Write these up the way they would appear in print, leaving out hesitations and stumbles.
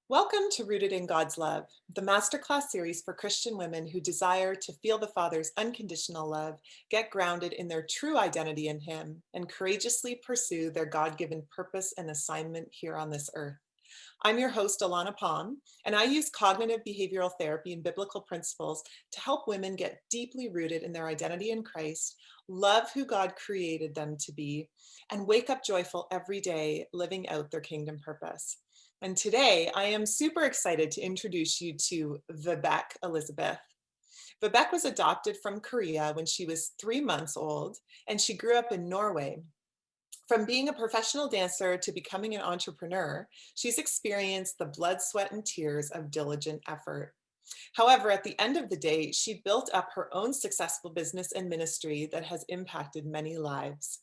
Welcome to Rooted in God's Love, the Masterclass series for Christian women who desire to feel the Father's unconditional love, get grounded in their true identity in Him, and courageously pursue their God-given purpose and assignment here on this earth. I'm your host, ALANA, and I use cognitive behavioral therapy and biblical principles to help women get deeply rooted in their identity in Christ, love who God created them to be, and wake up joyful every day, living out their kingdom purpose. And today, I am super excited to introduce you to Vibeke Elizabeth. Vibeke was adopted from Korea when she was 3 months old, and she grew up in Norway. From being a professional dancer to becoming an entrepreneur, she's experienced the blood, sweat, and tears of diligent effort. However, at the end of the day, she built up her own successful business and ministry that has impacted many lives.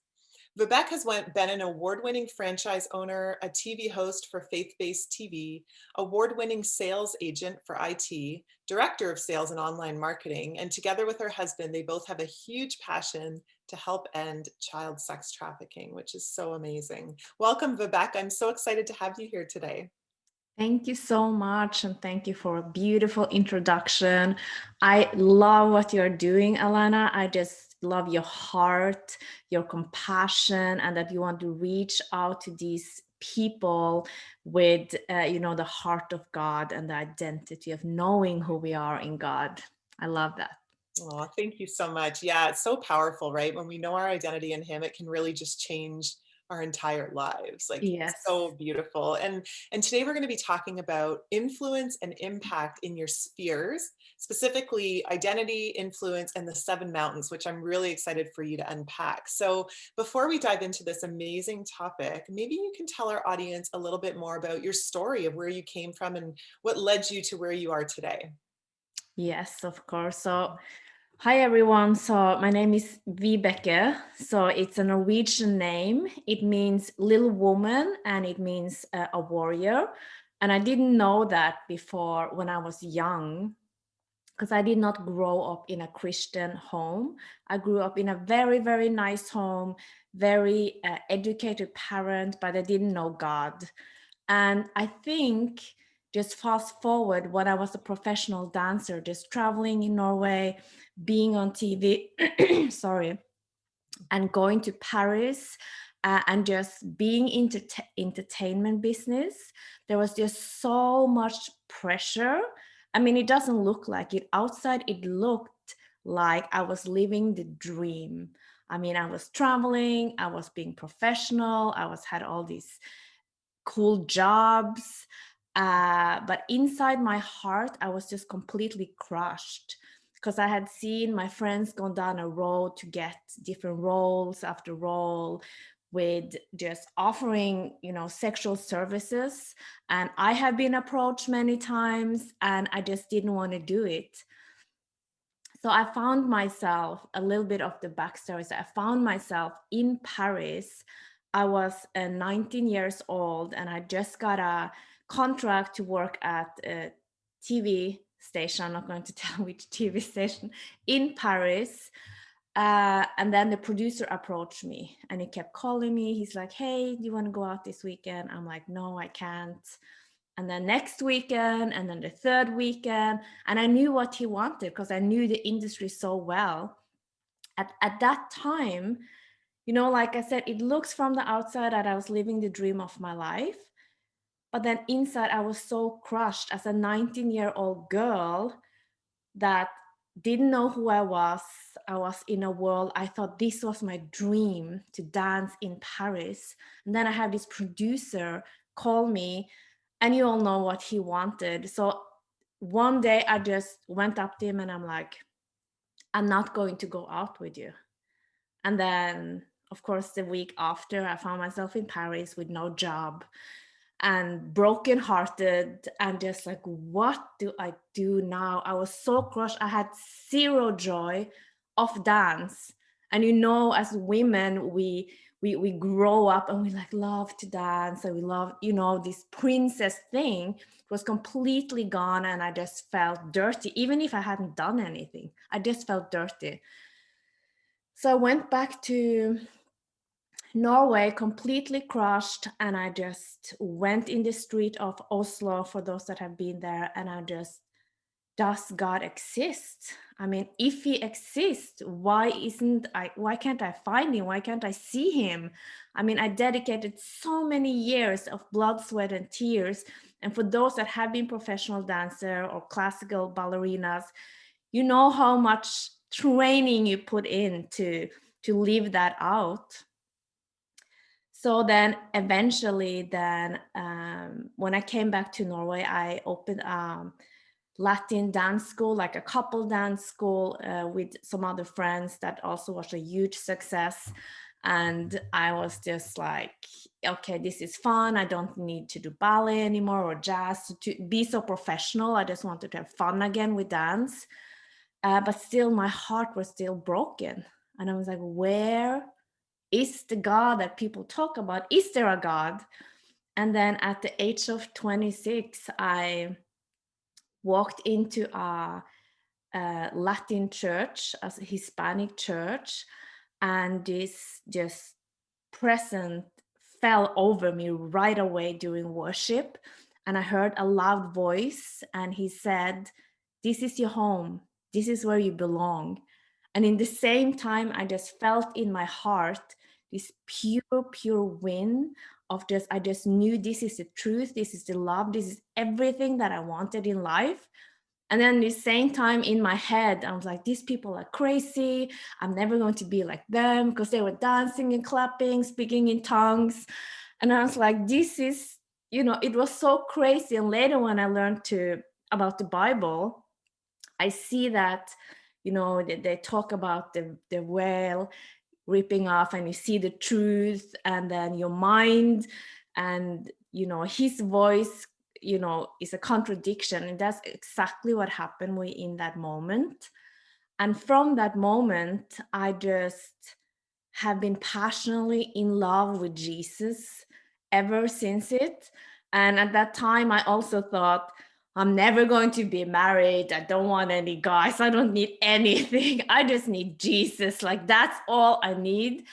Vibeke has been an award-winning franchise owner, a TV host for faith-based TV, award-winning sales agent for IT, director of sales and online marketing, and together with her husband, they both have a huge passion to help end child sex trafficking, which is so amazing. Welcome, Vibeke. I'm so excited to have you here today. Thank you so much, and thank you for a beautiful introduction. I love what you're doing, Alana. I just love your heart, your compassion, and that you want to reach out to these people with, the heart of God and the identity of knowing who we are in God. I love that. Oh, thank you so much. Yeah, it's so powerful, right? When we know our identity in Him, it can really just change our entire lives. Like it's Yes. so beautiful. And today we're going to be talking about influence and impact in your spheres, specifically identity, influence, and the 7 mountains, which I'm really excited for you to unpack. So before we dive into this amazing topic, maybe you can tell our audience a little bit more about your story of where you came from and what led you to where you are today. Yes, of course. So, hi everyone. So, my name is Vibeke. So, it's a Norwegian name. It means little woman and it means a warrior. And I didn't know that before when I was young because I did not grow up in a Christian home. I grew up in a very, very nice home, very educated parent, but I didn't know God. And I think just fast forward when I was a professional dancer, just traveling in Norway, being on TV, sorry, and going to Paris and just being into entertainment business, there was just so much pressure. I mean, it doesn't look like it. Outside, it looked like I was living the dream. I mean, I was traveling, I was being professional, had all these cool jobs. But inside my heart, I was just completely crushed because I had seen my friends go down a road to get different roles after role with just offering, sexual services. And I have been approached many times and I just didn't want to do it. So I found myself a little bit of the backstory. So I found myself in Paris. I was 19 years old and I just got a contract to work at a TV station. I'm not going to tell which TV station in Paris. And then the producer approached me and he kept calling me. He's like, "Hey, do you want to go out this weekend?" I'm like, "No, I can't." And then next weekend, and then the third weekend. And I knew what he wanted because I knew the industry so well. At that time, like I said, it looks from the outside that I was living the dream of my life. But then inside, I was so crushed as a 19-year-old girl that didn't know who I was. I was in a world, I thought this was my dream to dance in Paris. And then I have this producer call me, and you all know what he wanted. So one day I just went up to him and I'm like, "I'm not going to go out with you." And then, of course, the week after, I found myself in Paris with no job and brokenhearted and just like, what do I do now? I was so crushed. I had zero joy of dance. And as women, we grow up and we like love to dance and we love, this princess thing was completely gone. And I just felt dirty, even if I hadn't done anything. I just felt dirty. So I went back to Norway completely crushed, and I just went in the street of Oslo, for those that have been there, and I just, does God exist? I mean, if he exists, why can't I find him? Why can't I see him? I mean, I dedicated so many years of blood, sweat, and tears. And for those that have been professional dancer or classical ballerinas, you know how much training you put in to live that out. So then eventually then when I came back to Norway, I opened Latin dance school, like a couple dance school with some other friends. That also was a huge success. And I was just like, okay, this is fun. I don't need to do ballet anymore or jazz to be so professional. I just wanted to have fun again with dance. But still, my heart was still broken. And I was like, where is the God that people talk about? Is there a God? And then at the age of 26, I walked into a Latin church, a Hispanic church, and this just present fell over me right away during worship. And I heard a loud voice, and he said, "This is your home. This is where you belong." And in the same time, I just felt in my heart this pure, pure wind of just, I just knew this is the truth, this is the love, this is everything that I wanted in life. And then the same time in my head, I was like, these people are crazy. I'm never going to be like them, because they were dancing and clapping, speaking in tongues. And I was like, this is, it was so crazy. And later when I learned about the Bible, I see that, they talk about the whale ripping off, and you see the truth, and then your mind, and his voice, is a contradiction. And that's exactly what happened in that moment. And from that moment, I just have been passionately in love with Jesus ever since it. And at that time, I also thought, I'm never going to be married. I don't want any guys. I don't need anything. I just need Jesus. Like, that's all I need.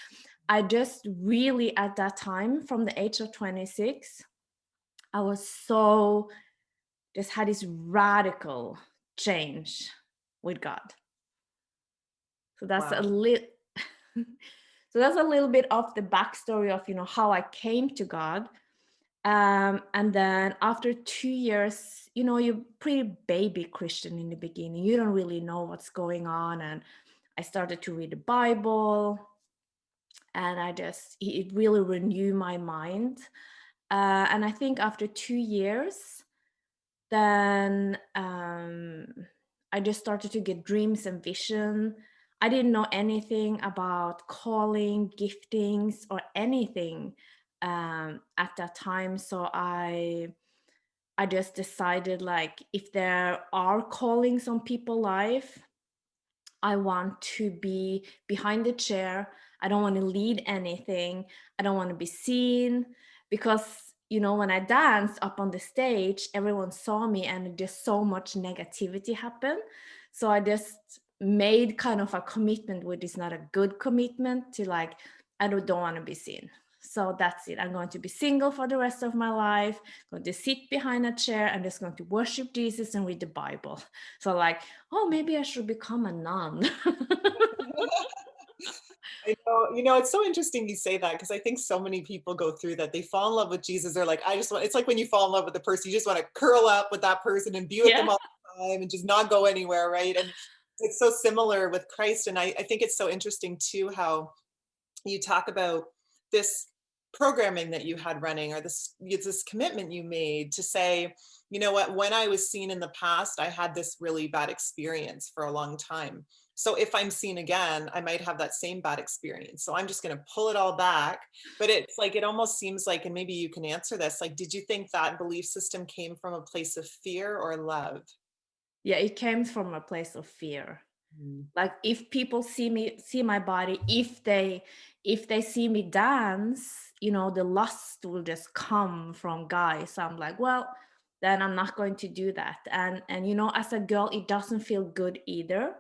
I just really, at that time, from the age of 26, I was just had this radical change with God. So that's a Wow. little. So that's a little bit of the backstory of how I came to God. And then after 2 years, you're pretty baby Christian in the beginning. You don't really know what's going on. And I started to read the Bible, and it really renewed my mind. And I think after 2 years, then I just started to get dreams and vision. I didn't know anything about calling, giftings, or anything at that time. So I just decided, like, if there are callings on people's life, I want to be behind the chair. I don't want to lead anything. I don't want to be seen, because when I danced up on the stage, everyone saw me, and just so much negativity happened. So I just made kind of a commitment, which is not a good commitment, to like, I don't want to be seen. So that's it. I'm going to be single for the rest of my life, going to sit behind a chair. I'm just going to worship Jesus and read the Bible. So like, oh, maybe I should become a nun. I know, it's so interesting you say that, because I think so many people go through that. They fall in love with Jesus. They're like, I just want, it's like when you fall in love with a person, you just want to curl up with that person and be with them Yeah. all the time and just not go anywhere, right? And it's so similar with Christ. And I think it's so interesting too, how you talk about this programming that you had running, or this commitment you made to say, you know what, when I was seen in the past, I had this really bad experience for a long time. So if I'm seen again, I might have that same bad experience. So I'm just going to pull it all back. But it's like, it almost seems like, and maybe you can answer this, like, did you think that belief system came from a place of fear or love? Yeah, it came from a place of fear. Like, if people see my body, if they see me dance, the lust will just come from guys. So I'm like, well, then I'm not going to do that. And as a girl, it doesn't feel good either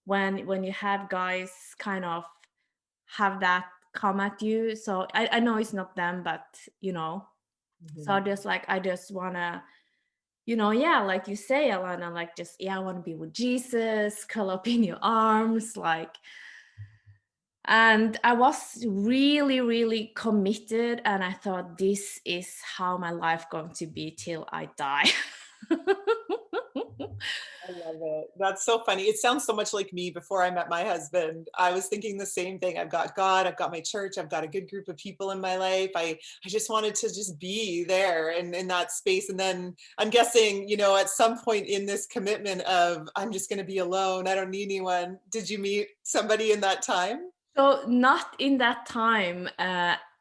when you have guys kind of have that come at you. So I know it's not them, but so Mhm. I just wanna, yeah, like you say, Alana, like just, yeah, I want to be with Jesus, curl up in your arms, like. And I was really, really committed, and I thought this is how my life going to be till I die. I love it. That's so funny. It sounds so much like me before I met my husband. I was thinking the same thing. I've got God, I've got my church, I've got a good group of people in my life. I just wanted to just be there and in that space. And then I'm guessing, at some point in this commitment of I'm just going to be alone, I don't need anyone. Did you meet somebody in that time? So not in that time,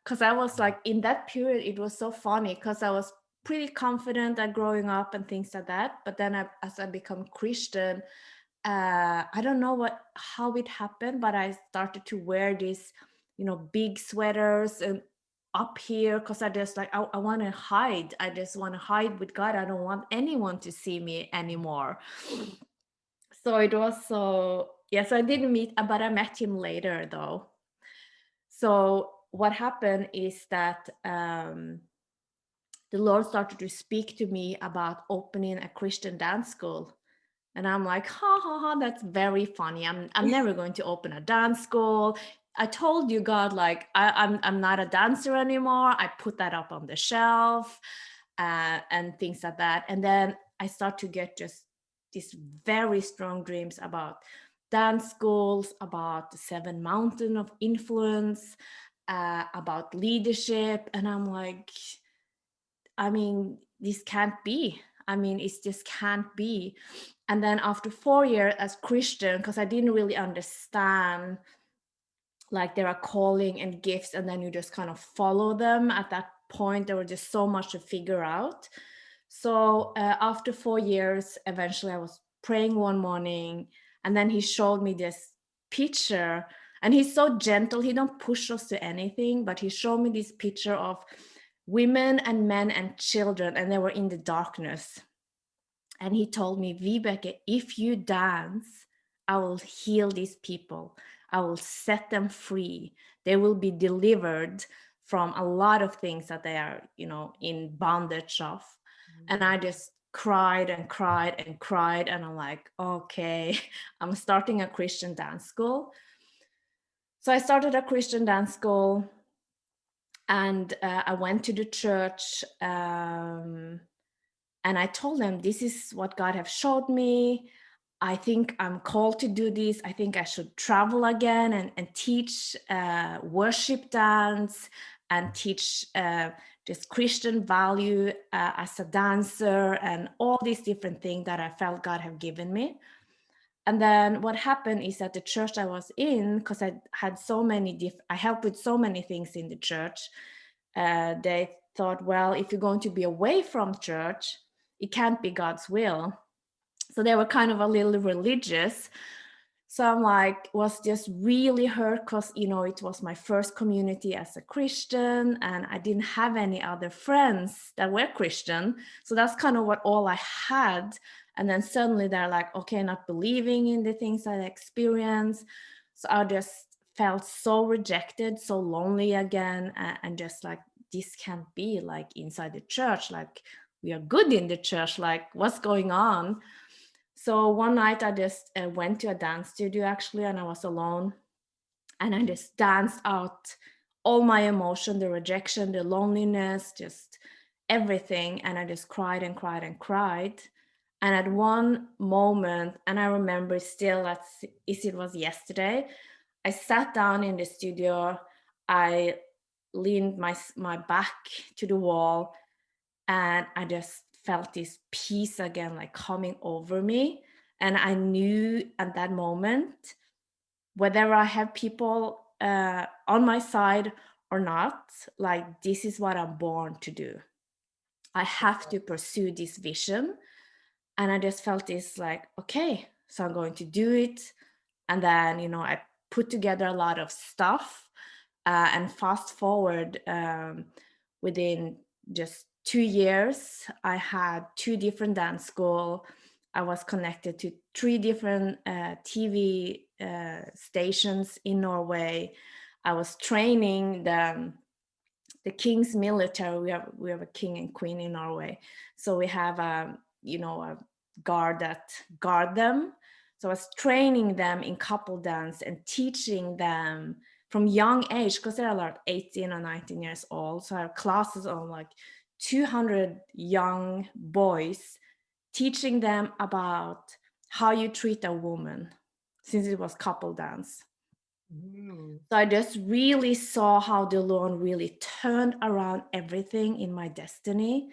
because I was like in that period, it was so funny because I was pretty confident at growing up and things like that. But then as I become Christian, I don't know how it happened, but I started to wear these, big sweaters and up here because I just like I want to hide. I just want to hide with God. I don't want anyone to see me anymore. So it was so yes, I didn't meet, but I met him later though. So what happened is that the Lord started to speak to me about opening a Christian dance school. And I'm like, ha ha ha, that's very funny. I'm never going to open a dance school. I told you, God, like I'm not a dancer anymore. I put that up on the shelf, and things like that. And then I start to get just these very strong dreams about dance schools, about the 7 mountain of influence, about leadership. And I'm like, I mean, this can't be. I mean, it just can't be. And then after 4 years as Christian, because I didn't really understand, like there are calling and gifts, and then you just kind of follow them. At that point, there was just so much to figure out. So after 4 years, eventually I was praying one morning, and then he showed me this picture. And he's so gentle. He don't push us to anything, but he showed me this picture of women and men and children, and they were in the darkness. And he told me, Vibeke, if you dance, I will heal these people. I will set them free. They will be delivered from a lot of things that they are, in bondage of. And I just cried and cried and cried. And I'm like, okay, I'm starting a Christian dance school. So I started a Christian dance school, and I went to the church. And I told them, this is what God have showed me. I think I'm called to do this. I think I should travel again and teach worship dance and teach this Christian value as a dancer and all these different things that I felt God have given me. And then what happened is that the church I was in, because I had so many I helped with so many things in the church, they thought, well, if you're going to be away from church, it can't be God's will. So they were kind of a little religious. So I'm like, was just really hurt because, it was my first community as a Christian, and I didn't have any other friends that were Christian. So that's kind of what all I had. And then suddenly they're like, okay, not believing in the things I experienced. So I just felt so rejected, so lonely again, and just like, this can't be like inside the church. Like, we are good in the church. Like, what's going on? So one night I just went to a dance studio actually, and I was alone, and I just danced out all my emotion, the rejection, the loneliness, just everything. And I just cried and cried and cried. And at one moment, and I remember still as if it was yesterday, I sat down in the studio, I leaned my back to the wall, and I just felt this peace again, like coming over me. And I knew at that moment, whether I have people on my side or not, like this is what I'm born to do. I have to pursue this vision. And I just felt this like, okay, so I'm going to do it. And then, I put together a lot of stuff, and fast forward, within just 2 years, I had 2 different dance school. I was connected to 3 different TV stations in Norway. I was training the king's military. We have a king and queen in Norway, so we have a guard that guard them. So I was training them in couple dance and teaching them from young age, because they're like 18 or 19 years old. So I have classes on like 200 young boys, teaching them about how you treat a woman, since it was couple dance. Mm. So I just really saw how the Lord really turned around everything in my destiny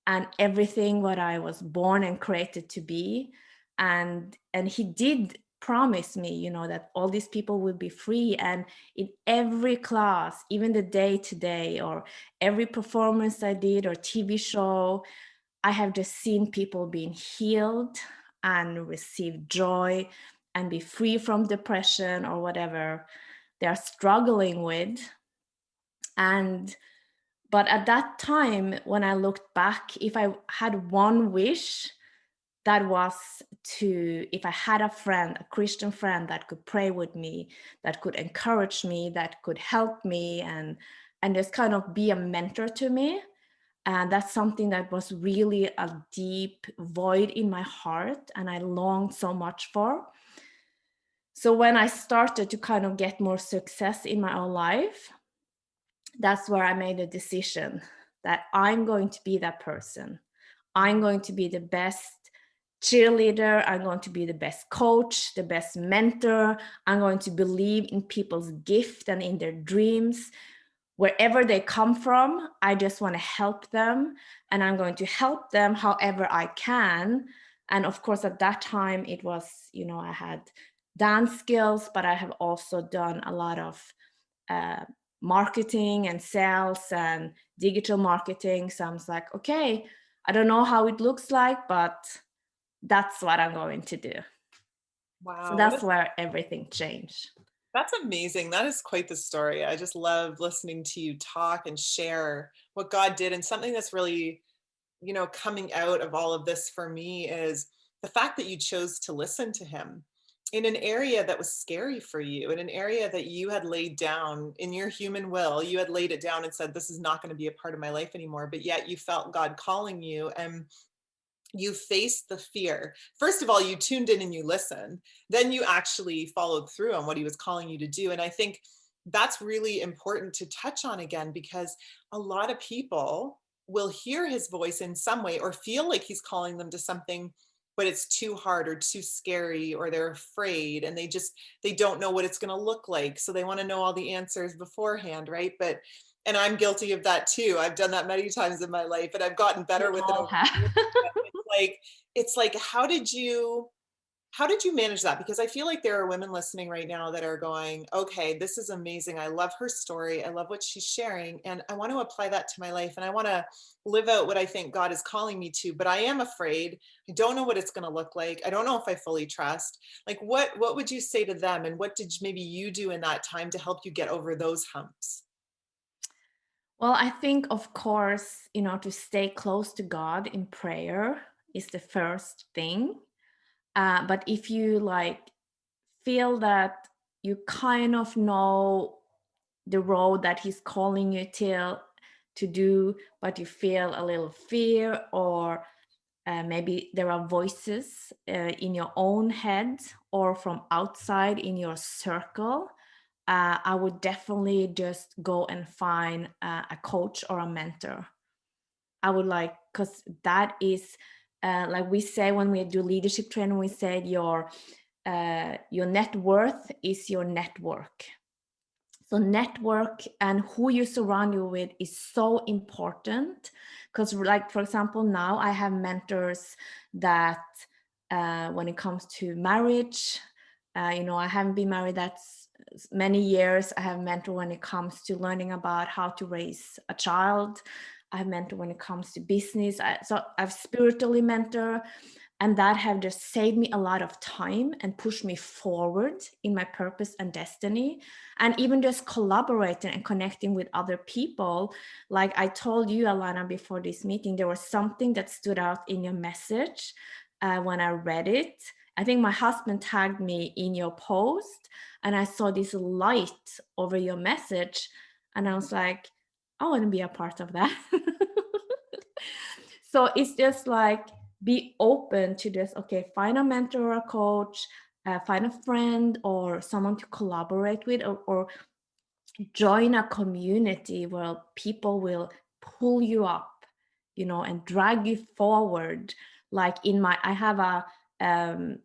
and everything what I was born and created to be. And he did promise me, that all these people will be free. And in every class, even the day to day, or every performance I did or TV show, I have just seen people being healed and receive joy and be free from depression or whatever they are struggling with. And but at that time, when I looked back, if I had one wish, that was to, if I had a friend, a Christian friend that could pray with me, that could encourage me, that could help me, and just kind of be a mentor to me. And that's something that was really a deep void in my heart, and I longed so much for. So when I started to kind of get more success in my own life, that's where I made a decision that I'm going to be that person. I'm going to be the best cheerleader. I'm going to be the best coach, the best mentor. I'm going to believe in people's gift and in their dreams. Wherever they come from, I just want to help them, and I'm going to help them however I can. And of course, at that time, it was, I had dance skills, but I have also done a lot of uh, marketing and sales and digital marketing. So I was like, okay, I don't know how it looks like, but that's what I'm going to do. So Wow, that's where everything changed. that's amazing. That is quite the story. I just love listening to you talk and share what God did. And something that's really, coming out of all of this for me is the fact that you chose to listen to him in an area that was scary for you, in an area that you had laid down in your human will. You had laid it down and said, this is not going to be a part of my life anymore. But yet you felt God calling you, and you faced the fear. First of all, you tuned in and you listened. Then you actually followed through on what he was calling you to do. And I think that's really important to touch on again, because a lot of people will hear his voice in some way or feel like he's calling them to something, but it's too hard or too scary, or they're afraid and they don't know what it's going to look like. So they want to know all the answers beforehand, right? And I'm guilty of that too. I've done that many times in my life, and I've gotten We better with it all over the have. years. It's like how did you manage that? Because I feel like there are women listening right now that are going, okay, this is amazing. I love her story. I love what she's sharing, and I want to apply that to my life, and I want to live out what I think God is calling me to, but I am afraid. I don't know what it's going to look like. I don't know if I fully trust. Like, what would you say to them, and what did maybe you do in that time to help you get over those humps? Well, I think, of course, to stay close to God in prayer is the first thing. But if you feel that you kind of know the road that he's calling you to do, but you feel a little fear, or maybe there are voices in your own head or from outside in your circle, I would definitely just go and find a coach or a mentor. I would because that is like we say when we do leadership training, we said your net worth is your network. So network and who you surround you with is so important, because for example, now I have mentors that when it comes to marriage, I haven't been married that many years. I have mentor when it comes to learning about how to raise a child. I have mentor when it comes to business. So I've spiritually mentor, and that have just saved me a lot of time and pushed me forward in my purpose and destiny. And even just collaborating and connecting with other people. Like I told you, ALANA, before this meeting, there was something that stood out in your message when I read it, I think my husband tagged me in your post, and I saw this light over your message, and I was like, I want to be a part of that. So it's just like, be open to this. Okay, find a mentor or a coach, find a friend or someone to collaborate with, or join a community where people will pull you up, and drag you forward. Like I have an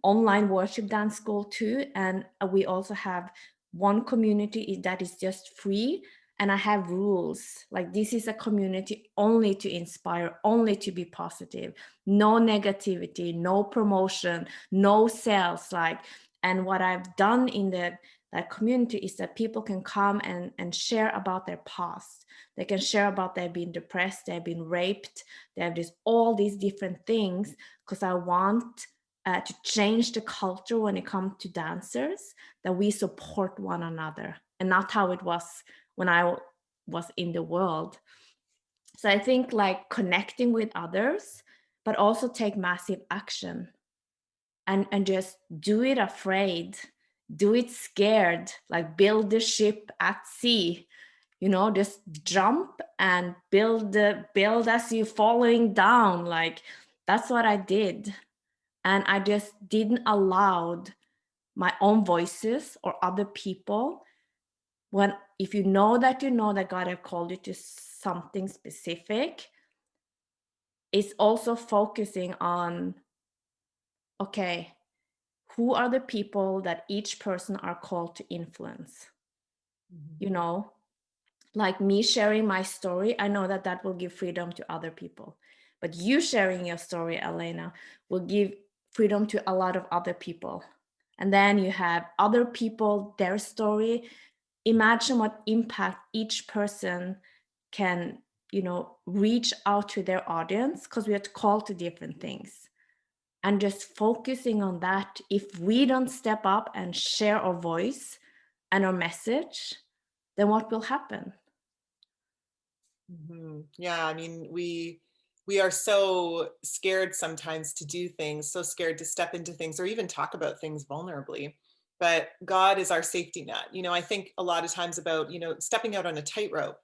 online worship dance school too, and we also have one community that is just free. And I have rules, like this is a community only to inspire, only to be positive, no negativity, no promotion, no sales. Like, and what I've done in that community is that people can come and share about their past. They can share about they've been depressed, they've been raped, they have all these different things, because I want to change the culture when it comes to dancers, that we support one another, and not how it was when I was in the world. So I think like connecting with others, but also take massive action, and just do it afraid, do it scared, like build the ship at sea, just jump and build as you falling down. Like, that's what I did. And I just didn't allow my own voices or other people. When if you know that God have called you to something specific, it's also focusing on, okay, who are the people that each person are called to influence? Mhm. You know, like me sharing my story, I know that will give freedom to other people. But you sharing your story, Elena, will give freedom to a lot of other people. And then you have other people, their story. Imagine what impact each person can, reach out to their audience, because we are called to different things. And just focusing on that, if we don't step up and share our voice and our message, then what will happen? Yeah, I mean, we are so scared sometimes to do things, so scared to step into things or even talk about things vulnerably. But God is our safety net. I think a lot of times about, stepping out on a tightrope.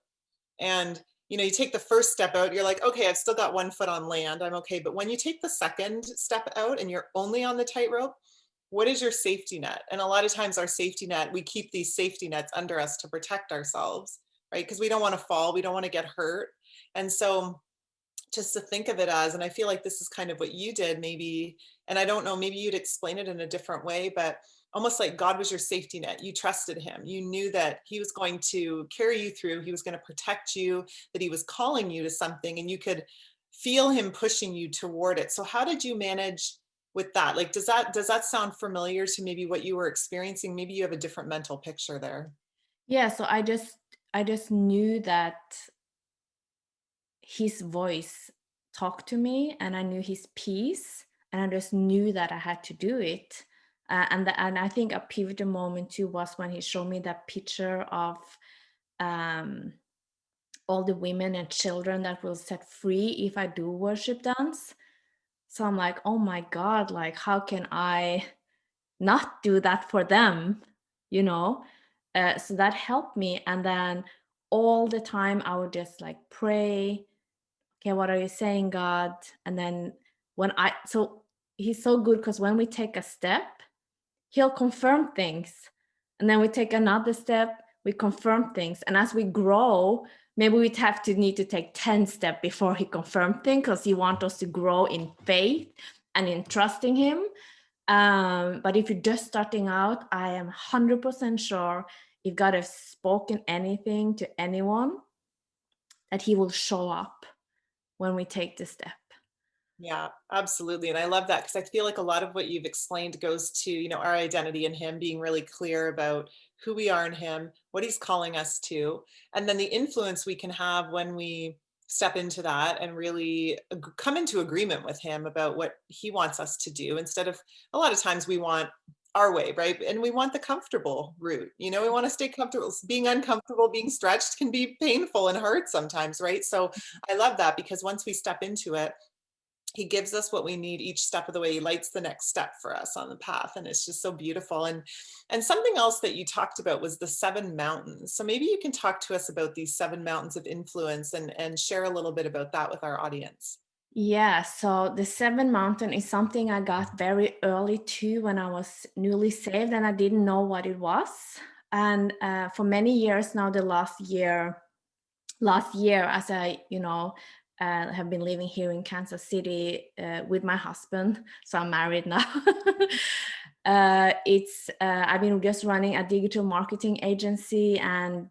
And, you take the first step out, you're like, okay, I've still got one foot on land, I'm okay. But when you take the second step out and you're only on the tightrope, what is your safety net? And a lot of times our safety net, we keep these safety nets under us to protect ourselves, right? Because we don't want to fall, we don't want to get hurt. And so just to think of it as, and I feel like this is kind of what you did maybe, and I don't know, maybe you'd explain it in a different way, but almost like God was your safety net. You trusted him. You knew that he was going to carry you through. He was going to protect you, that he was calling you to something, and you could feel him pushing you toward it. So how did you manage with that? Like, does that sound familiar to maybe what you were experiencing? Maybe you have a different mental picture there. Yeah, so I just knew that his voice talked to me, and I knew his peace, and I just knew that I had to do it. And I think a pivotal moment too was when he showed me that picture of um, all the women and children that will set free if I do worship dance. So I'm like, oh my God, like how can I not do that for them? You know? So that helped me. And then all the time I would just like pray, okay, what are you saying, God? And then so he's so good, because when we take a step, he'll confirm things. And then we take another step, we confirm things. And as we grow, maybe we'd have to need to take 10 steps before he confirmed things, because he wants us to grow in faith and in trusting him. But if you're just starting out, I am 100% sure if God has spoken anything to anyone, that he will show up when we take the step. Yeah, absolutely. And I love that because I feel like a lot of what you've explained goes to, our identity in him, being really clear about who we are in him, what he's calling us to, and then the influence we can have when we step into that and really come into agreement with him about what he wants us to do, instead of a lot of times we want our way, right? And we want the comfortable route. We want to stay comfortable. Being uncomfortable, being stretched can be painful and hurt sometimes, right? So I love that, because once we step into it, he gives us what we need each step of the way. He lights the next step for us on the path, and it's just so beautiful. And something else that you talked about was the 7 mountains. So maybe you can talk to us about these 7 mountains of influence and share a little bit about that with our audience. Yeah, so the seven mountain is something I got very early too when I was newly saved and I didn't know what it was. And for many years now, the last year, as I, have been living here in Kansas City with my husband, so I'm married now. It's I've been just running a digital marketing agency, and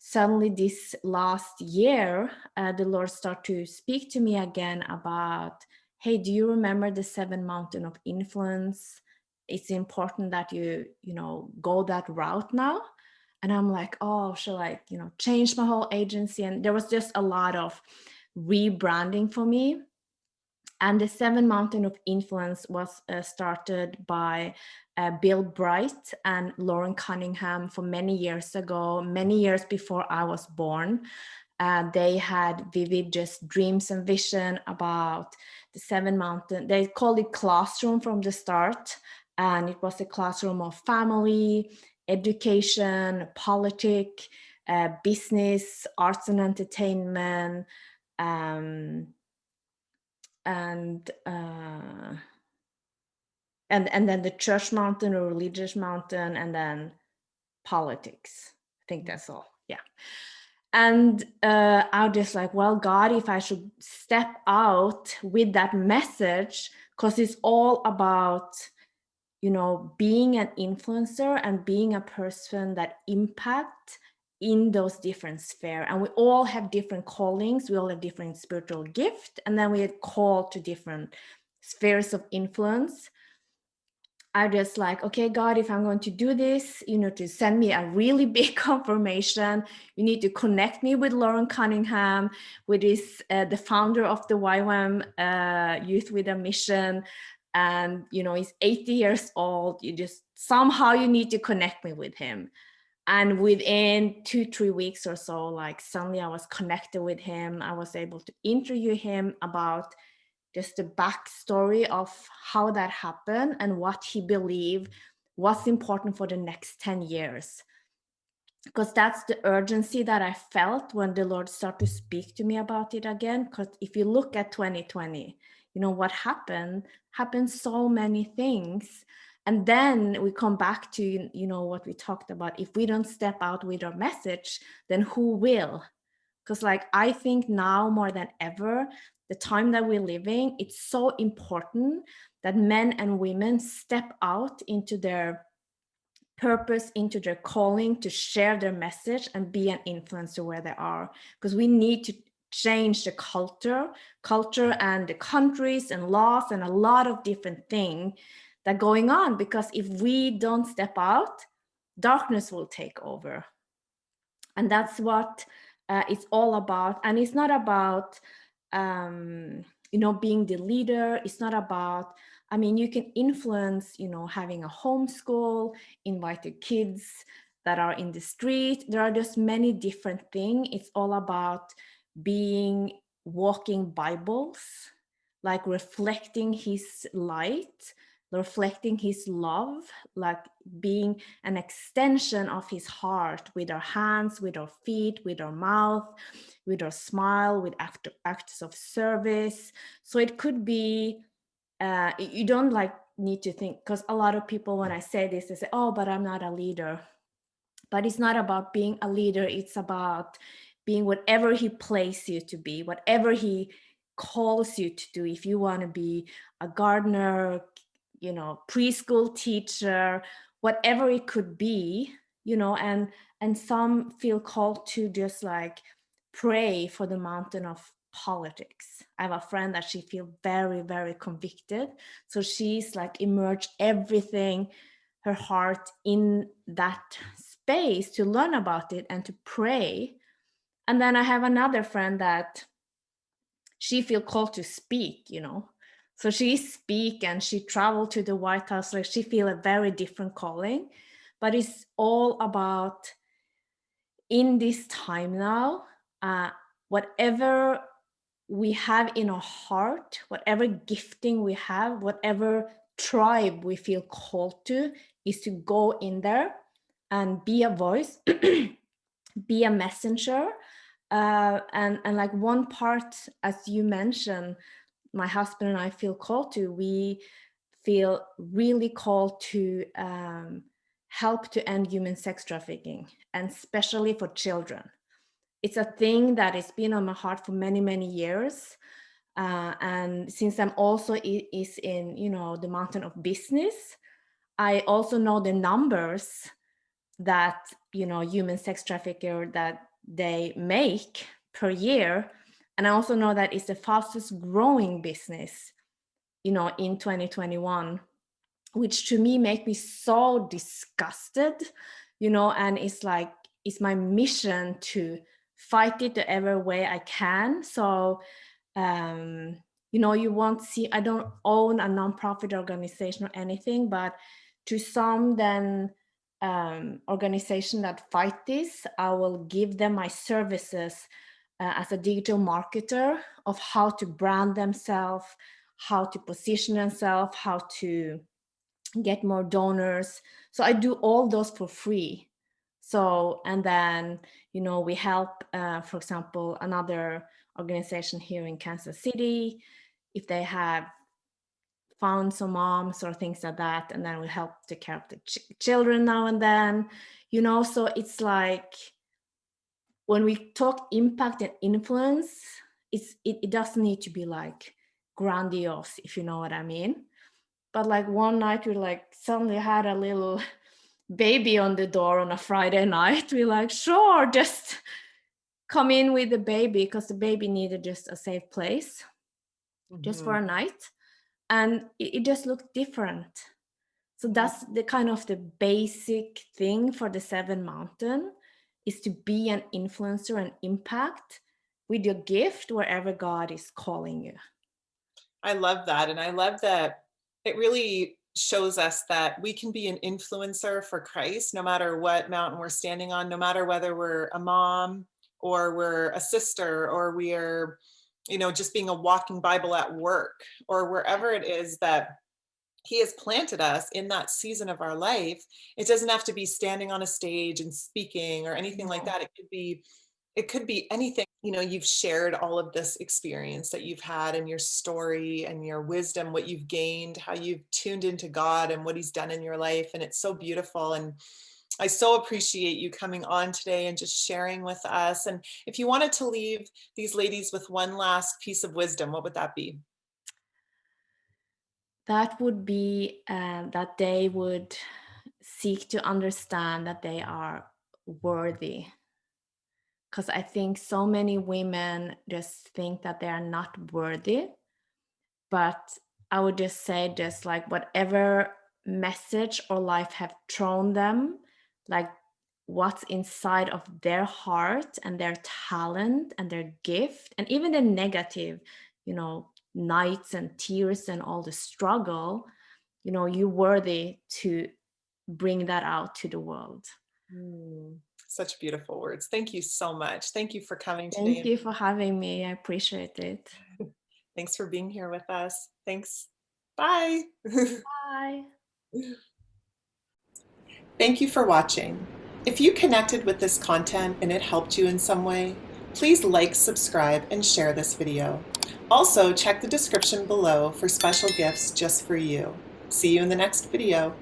suddenly this last year, the Lord started to speak to me again about, hey, do you remember the 7 mountain of influence? It's important that you go that route now. And I'm like, oh, shall I, change my whole agency? And there was just a lot of rebranding for me. And the 7 mountain of influence was started by Bill Bright and Lauren Cunningham for many years ago, many years before I was born. They had vivid just dreams and vision about the 7 mountain. They called it classroom from the start. And it was a classroom of family, education, politics, business, arts and entertainment, um, and and then the church mountain or religious mountain, and then politics. I think that's all. Yeah. And I was just like, well, God, if I should step out with that message, because it's all about being an influencer and being a person that impact in those different spheres. And we all have different callings, we all have different spiritual gift, and then we are called to different spheres of influence. I just like, okay, God, if I'm going to do this, to send me a really big confirmation. You need to connect me with Lauren Cunningham, with the founder of the YWAM Youth with a Mission. And, he's 80 years old. Somehow you need to connect me with him. And within 2-3 weeks or so, like suddenly I was connected with him. I was able to interview him about just the backstory of how that happened and what he believed was important for the next 10 years. Because that's the urgency that I felt when the Lord started to speak to me about it again. Because if you look at 2020, what happened so many things. And then we come back to, what we talked about. If we don't step out with our message, then who will? Because I think now more than ever, the time that we're living, it's so important that men and women step out into their purpose, into their calling, to share their message and be an influencer where they are. Because we need to change the culture and the countries and laws and a lot of different things that are going on. Because if we don't step out, darkness will take over. And that's what it's all about. And it's not about being the leader. It's not about, you can influence, having a homeschool, invite the kids that are in the street. There are just many different things. It's all about being walking Bibles, like reflecting his light, reflecting his love, like being an extension of his heart with our hands, with our feet, with our mouth, with our smile, with acts of service. So it could be, you don't need to think, because a lot of people, when I say this, they say, oh, but I'm not a leader. But it's not about being a leader. It's about being whatever he places you to be, whatever he calls you to do. If you want to be a gardener, preschool teacher, whatever it could be, and some feel called to just pray for the mountain of politics. I have a friend that she feels very, very convicted. So she's immersed everything, her heart in that space to learn about it and to pray. And then I have another friend that she feel called to speak, so she speak and she traveled to the White House. She feel a very different calling. But it's all about, in this time now, whatever we have in our heart, whatever gifting we have, whatever tribe we feel called to, is to go in there and be a voice, be a messenger. And like one part, as you mentioned, my husband and I feel called to, we feel really called to help to end human sex trafficking, and especially for children. It's a thing that has been on my heart for many, many years. And since I'm also is in, the mountain of business, I also know the numbers that, human sex trafficker that they make per year. And I also know that it's the fastest growing business, in 2021, which to me make me so disgusted, and it's like, it's my mission to fight it the every way I can. So you won't see, I don't own a nonprofit organization or anything, but to some then organization that fight this, I will give them my services as a digital marketer of how to brand themselves, how to position themselves, how to get more donors. So I do all those for free. So, and then, we help, for example, another organization here in Kansas City, if they have found some moms or things like that, and then we help take care of the children now and then, so it's like, when we talk impact and influence, it doesn't need to be like grandiose, if you know what I mean. But like one night we like suddenly had a little baby on the door on a Friday night. We like, sure, just come in with the baby, because the baby needed just a safe place just for a night. And it just looked different. So that's the kind of the basic thing for the Seven Mountain, is to be an influencer and impact with your gift wherever God is calling you. I love that. And I love that it really shows us that we can be an influencer for Christ, no matter what mountain we're standing on, no matter whether we're a mom or we're a sister, or we're, just being a walking Bible at work, or wherever it is that he has planted us in that season of our life. It doesn't have to be standing on a stage and speaking or anything like that. It could be anything. You've shared all of this experience that you've had, and your story and your wisdom, what you've gained, how you've tuned into God and what he's done in your life. And it's so beautiful. And I so appreciate you coming on today and just sharing with us. And if you wanted to leave these ladies with one last piece of wisdom, what would that be? That would be that they would seek to understand that they are worthy. Because I think so many women just think that they are not worthy. But I would just say, just like whatever message or life have thrown them, like what's inside of their heart and their talent and their gift, and even the negative, nights and tears and all the struggle, you're worthy to bring that out to the world. Such beautiful words. Thank you so much. Thank you for coming today. Thank you for having me. I appreciate it. Thanks for being here with us. Thanks. Bye. Bye. Thank you for watching. If you connected with this content and it helped you in some way, please like, subscribe, and share this video. Also, check the description below for special gifts just for you. See you in the next video.